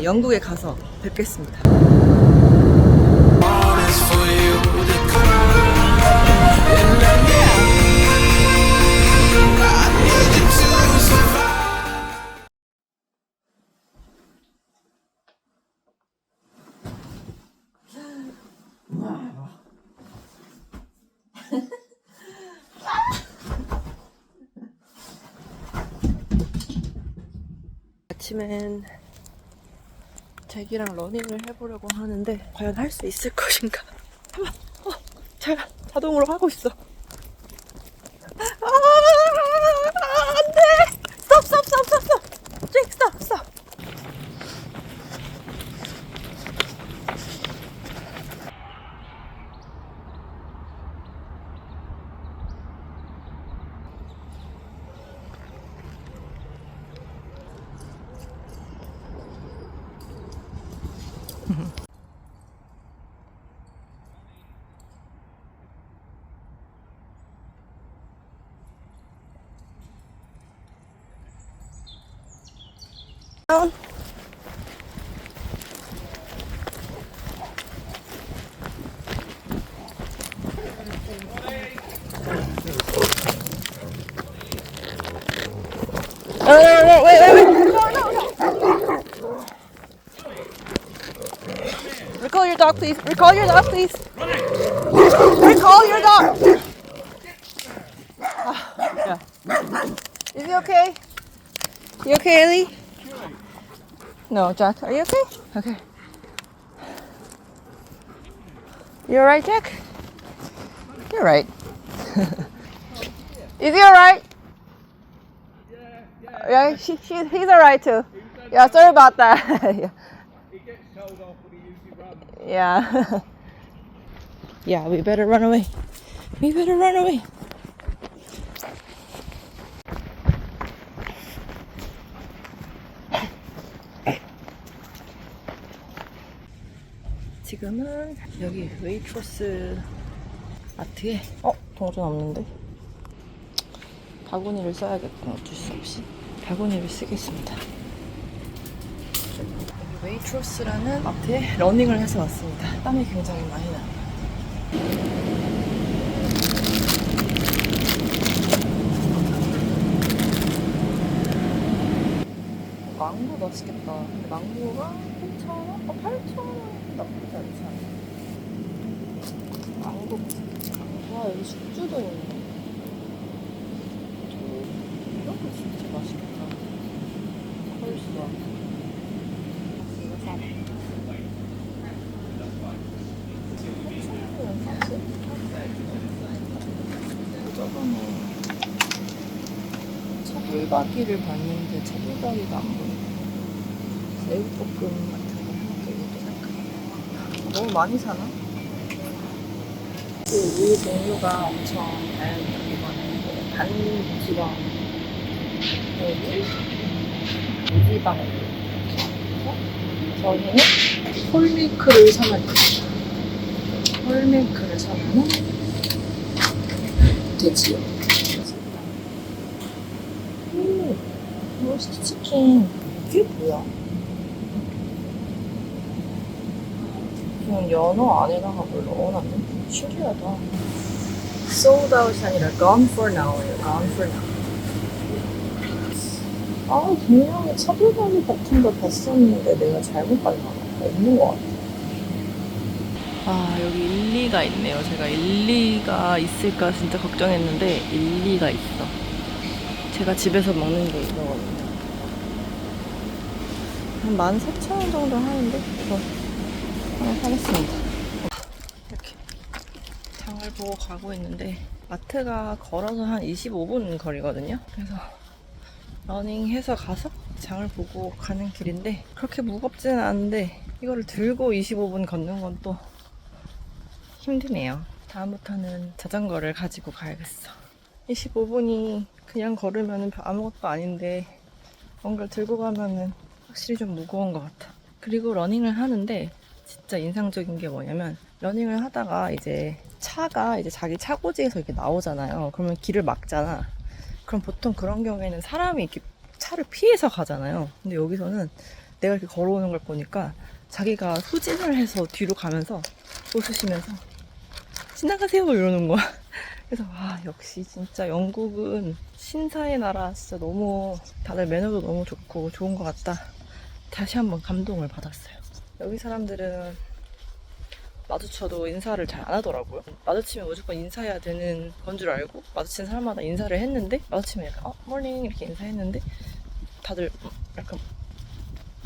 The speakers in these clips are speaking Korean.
영국에 가서 뵙겠습니다. 아침엔 잭이랑 러닝을 해보려고 하는데 과연 할 수 있을 것인가? 잘 자동으로 하고 있어. 안돼! 스톱! 잭 스톱! 다운. Wait. Recall your dog, please. Recall your dog, please. Recall your dog. Yeah. Is he okay? You okay, Ellie? No, Jack. Are you okay? Okay. You alright, Jack? You're right. Is he alright? Yeah, he's alright too. Yeah, sorry about that. Yeah. He gets told off when he usually runs. Yeah. Yeah, we better run away. 지금은 여기 웨이트로스 마트에 동전 없는데 바구니를 써야겠구나. 어쩔 수 없이 바구니를 쓰겠습니다. 여기 웨이트로스라는 마트에 러닝을 해서 왔습니다. 땀이 굉장히 많이 나요. 망고 맛있겠다. 근데 망고가 8,000원? 8,000원 나쁘지 않지 않아? 망고 맛있겠다. 와, 여기 숙주도 있네. 이런 거 진짜 맛있겠다. 콜슬러. 이거 사네. 8,000원이면 사지? 저번에 차돌박이를 봤는데 차돌박이가 안 보여. 새우볶음 같은 거 해놓고 이것도 살까? 너무 많이 사나? 그 우유 종류가 엄청 다양해요. 이거는 반지방 우유, 무지방 우유. 저희는 홀밀크를 사면 돼요. 홀밀크를 사면 되지요. 로스트 치킨. 이게 뭐야? 그냥 연어 안에다가 뭘 넣어놨네. 신기하다. Sold out이 아니라 gone for now예요. gone for now. 분명히 차돌박이 같은 거 봤었는데 내가 잘못 봤나 봐. 없는 것 같아. 여기 일리가 있네요. 제가 일리가 있을까 진짜 걱정했는데 일리가 있어. 제가 집에서 먹는 게 이거거든요. 한 14,000원 정도 하는데 이거 하나 사겠습니다. 이렇게 장을 보고 가고 있는데 마트가 걸어서 한 25분 거리거든요. 그래서 러닝해서 가서 장을 보고 가는 길인데 그렇게 무겁지는 않은데 이거를 들고 25분 걷는 건 또 힘드네요. 다음부터는 자전거를 가지고 가야겠어. 25분이 그냥 걸으면 아무것도 아닌데 뭔가를 들고 가면은 확실히 좀 무거운 것 같아. 그리고 러닝을 하는데 진짜 인상적인 게 뭐냐면 러닝을 하다가 이제 차가 이제 자기 차고지에서 이렇게 나오잖아요. 그러면 길을 막잖아. 그럼 보통 그런 경우에는 사람이 이렇게 차를 피해서 가잖아요. 근데 여기서는 내가 이렇게 걸어오는 걸 보니까 자기가 후진을 해서 뒤로 가면서 웃으시면서 지나가세요 이러는 거야. 그래서 역시 진짜 영국은 신사의 나라. 진짜 너무 다들 매너도 너무 좋고 좋은 것 같다. 다시 한번 감동을 받았어요. 여기 사람들은 마주쳐도 인사를 잘 안 하더라고요. 마주치면 무조건 인사해야 되는 건 줄 알고 마주친 사람마다 인사를 했는데, 마주치면 약간 morning 이렇게 인사했는데 다들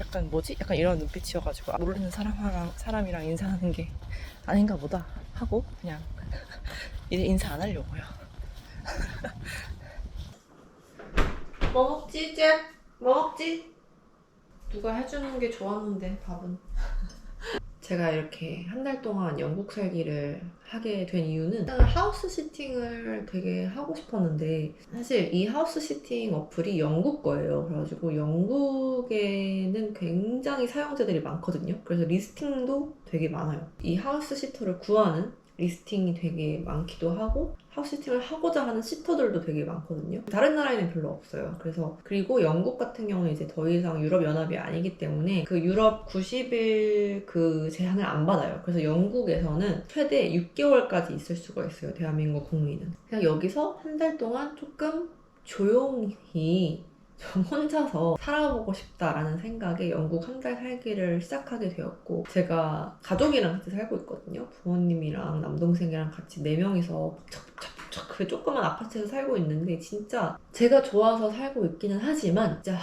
약간 뭐지? 약간 이런 눈빛이어가지고 모르는 사람이랑 인사하는 게 아닌가 보다 하고 그냥 이제 인사 안 하려고요. 뭐 먹지, 쟤? 뭐 먹지? 누가 해주는 게 좋았는데 밥은. 제가 이렇게 한 달 동안 영국 살기를 하게 된 이유는 일단 하우스 시팅을 되게 하고 싶었는데, 사실 이 하우스 시팅 어플이 영국 거예요. 그래가지고 영국에는 굉장히 사용자들이 많거든요. 그래서 리스팅도 되게 많아요. 이 하우스 시터를 구하는 리스팅이 되게 많기도 하고, 하우스 시팅을 하고자 하는 시터들도 되게 많거든요. 다른 나라에는 별로 없어요. 그리고 영국 같은 경우는 이제 더 이상 유럽연합이 아니기 때문에 그 유럽 90일 그 제한을 안 받아요. 그래서 영국에서는 최대 6개월까지 있을 수가 있어요. 대한민국 국민은. 그냥 여기서 한 달 동안 조금 조용히 좀 혼자서 살아보고 싶다라는 생각에 영국 한 달 살기를 시작하게 되었고, 제가 가족이랑 같이 살고 있거든요. 부모님이랑 남동생이랑 같이 4명이서 복잡복잡 그 조그만 아파트에서 살고 있는데, 진짜 제가 좋아서 살고 있기는 하지만 진짜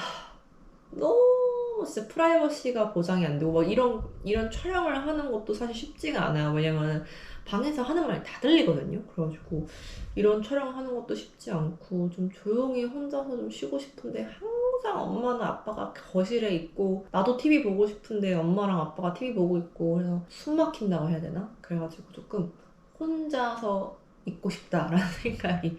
너무 진짜 프라이버시가 보장이 안 되고, 막 이런 촬영을 하는 것도 사실 쉽지가 않아요. 왜냐면 방에서 하는 말이 다 들리거든요. 그래가지고 이런 촬영하는 것도 쉽지 않고, 좀 조용히 혼자서 좀 쉬고 싶은데 항상 엄마나 아빠가 거실에 있고, 나도 TV 보고 싶은데 엄마랑 아빠가 TV 보고 있고, 그래서 숨 막힌다고 해야 되나? 그래가지고 조금 혼자서 있고 싶다라는 생각이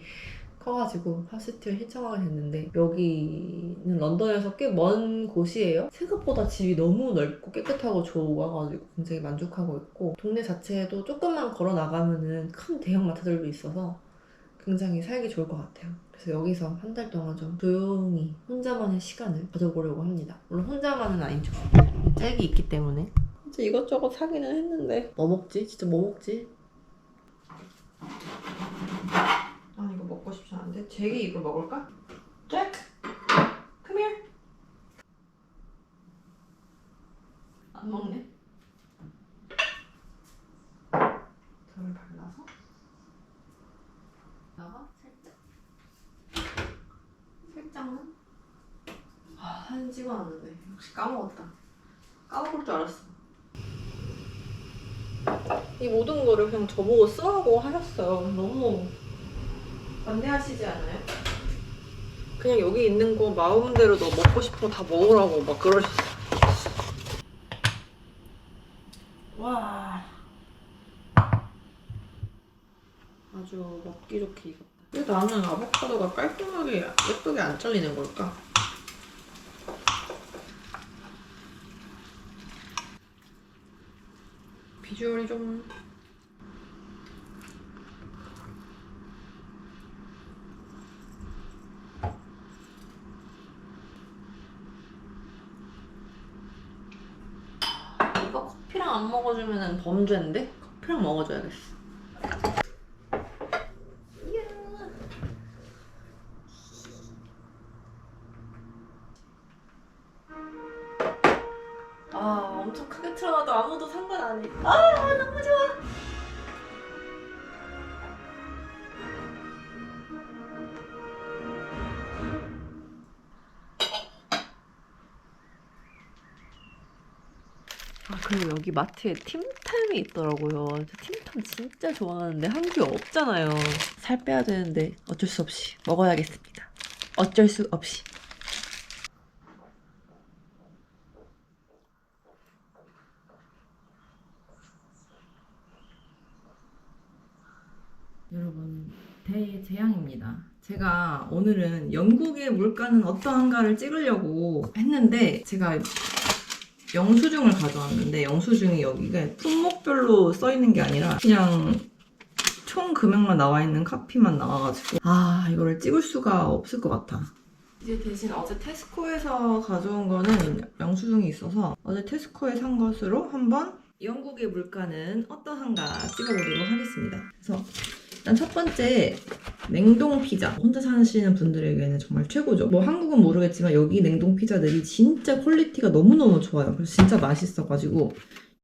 커가지고 하우스시팅을 신청하게 됐는데, 여기는 런던에서 꽤 먼 곳이에요. 생각보다 집이 너무 넓고 깨끗하고 좋아가지고 굉장히 만족하고 있고, 동네 자체도 조금만 걸어 나가면은 큰 대형마트들도 있어서 굉장히 살기 좋을 것 같아요. 그래서 여기서 한 달 동안 좀 조용히 혼자만의 시간을 가져보려고 합니다. 물론 혼자만은 아니죠. 짝이 있기 때문에. 진짜 이것저것 사기는 했는데 뭐 먹지? 진짜 뭐 먹지? 이거 먹고 싶지 않은데? 잭이 이거 먹을까? 잭! Come here! 안 먹네? 덜 발라서 나가 살짝만. 사진 찍어놨는데 역시 까먹었다. 까먹을 줄 알았어. 이 모든 거를 그냥 저보고 쓰라고 하셨어요. 너무 반대하시지 않아요? 그냥 여기 있는 거 마음대로 너 먹고 싶은 거 다 먹으라고 막 그러셨어요. 와, 아주 먹기 좋게 익었다. 왜 나는 아보카도가 깔끔하게 예쁘게 안 잘리는 걸까? 비주얼이 좀 이거 커피랑 안 먹어주면 범죄인데? 커피랑 먹어줘야겠어. 엄청 크게 틀어놔도 아무도 상관 안 해. 너무 좋아. 그리고 여기 마트에 팀탐이 있더라고요. 팀탐 진짜 좋아하는데 한국에 없잖아요. 살 빼야 되는데 어쩔 수 없이 먹어야겠습니다. 어쩔 수 없이. 여러분, 대재앙입니다. 제가 오늘은 영국의 물가는 어떠한가를 찍으려고 했는데, 제가 영수증을 가져왔는데, 영수증이 여기가 품목별로 써있는 게 아니라 그냥 총 금액만 나와 있는 카피만 나와가지고 이거를 찍을 수가 없을 것 같아. 이제 대신 어제 테스코에서 가져온 거는 영수증이 있어서 어제 테스코에 산 것으로 한번 영국의 물가는 어떠한가 찍어보도록 하겠습니다. 그래서 일단 첫 번째 냉동 피자. 혼자 사시는 분들에게는 정말 최고죠. 뭐 한국은 모르겠지만 여기 냉동 피자들이 진짜 퀄리티가 너무너무 좋아요. 그래서 진짜 맛있어가지고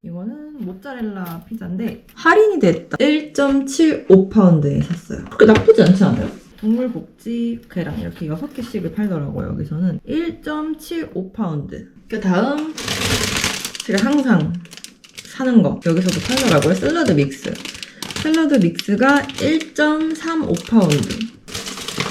이거는 모짜렐라 피자인데 할인이 됐다. 1.75파운드에 샀어요. 그렇게 나쁘지 않지 않아요? 동물복지회랑 이렇게 6개씩을 팔더라고요. 여기서는 1.75파운드. 그 다음 제가 항상 사는 거 여기서도 팔더라고요. 샐러드 믹스. 샐러드 믹스가 1.35파운드.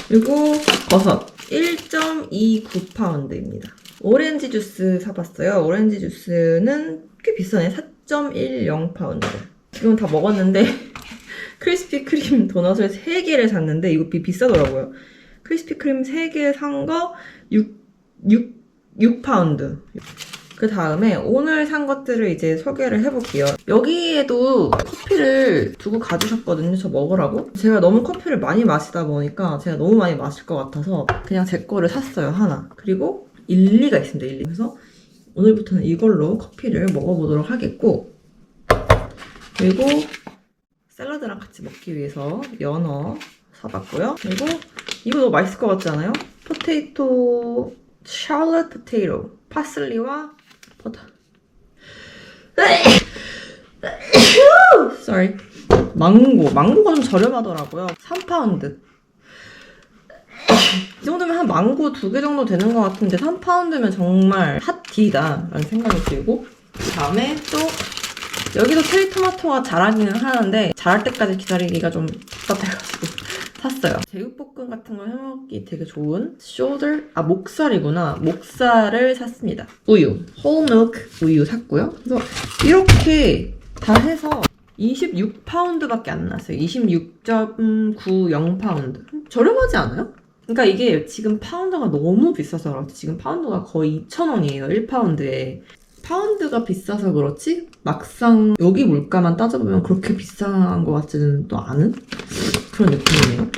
그리고 버섯 1.29파운드입니다. 오렌지 주스 사봤어요. 오렌지 주스는 꽤 비싸네. 4.10파운드. 지금 다 먹었는데 크리스피 크림 도넛을 3개를 샀는데 이거 비싸더라고요. 크리스피 크림 3개 산 거 6파운드. 그 다음에 오늘 산 것들을 이제 소개를 해볼게요. 여기에도 커피를 두고 가주셨거든요. 저 먹으라고. 제가 너무 커피를 많이 마시다 보니까 제가 너무 많이 마실 것 같아서 그냥 제 거를 샀어요. 하나. 그리고 일리가 있습니다. 일리. 그래서 오늘부터는 이걸로 커피를 먹어보도록 하겠고, 그리고 샐러드랑 같이 먹기 위해서 연어 사봤고요. 그리고 이거 너무 맛있을 것 같지 않아요? 포테이토, 샬럿 포테이토, 파슬리와 버터. sorry. 망고가 좀 저렴하더라고요. 3파운드. 이 정도면 한 망고 2개 정도 되는 것 같은데 3파운드면 정말 핫디다 라는 생각이 들고, 그 다음에 또 여기도 체리 토마토가 자라기는 하는데 자랄 때까지 기다리기가 좀 답답해가지고 샀어요. 제육볶음 같은 거 해먹기 되게 좋은 목살이구나. 목살을 샀습니다. 우유, whole milk 우유 샀고요. 그래서 이렇게 다 해서 26파운드밖에 안 났어요. 26.90파운드. 저렴하지 않아요? 그러니까 이게 지금 파운드가 너무 비싸서 그렇지. 지금 파운드가 거의 2,000원이에요. 1파운드에. 파운드가 비싸서 그렇지 막상 여기 물가만 따져보면 그렇게 비싼 것 같지는 또 않은 그런 느낌이네요.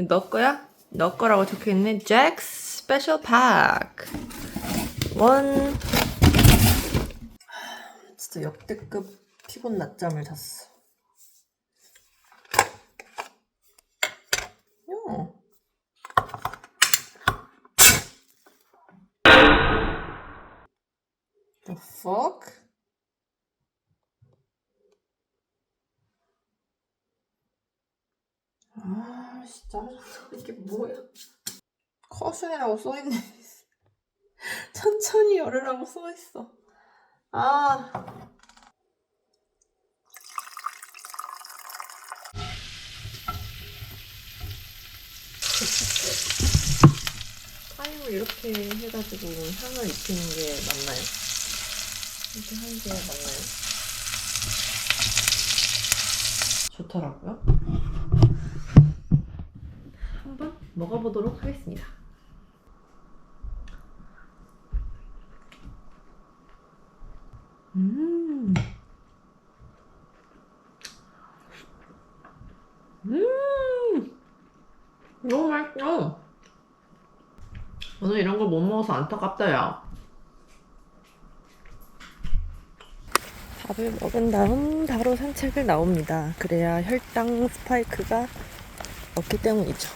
너 거야? 너 거라고 적혀있네. 잭스 스페셜 팩 원. 진짜 역대급 피곤 낮잠을 잤어. The fuck? 아, 진짜 이게 뭐야? 커션이라고 써있네. 천천히 열으라고 써있어. 아. 타임을 이렇게 해가지고 향을 입히는 게 맞나요? 이렇게 하는 게 맞나요? 좋더라고요. 한번 먹어보도록 하겠습니다. 너무 맛있어. 오늘 이런 걸 못 먹어서 안타깝다, 야. 밥을 먹은 다음 바로 산책을 나옵니다. 그래야 혈당 스파이크가 없기 때문이죠.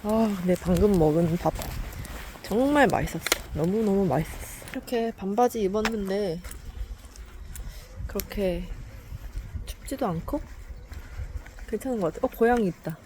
아, 근데 방금 먹은 밥 정말 맛있었어. 너무너무 맛있었어. 이렇게 반바지 입었는데 그렇게 춥지도 않고 괜찮은 것 같아. 고양이 있다.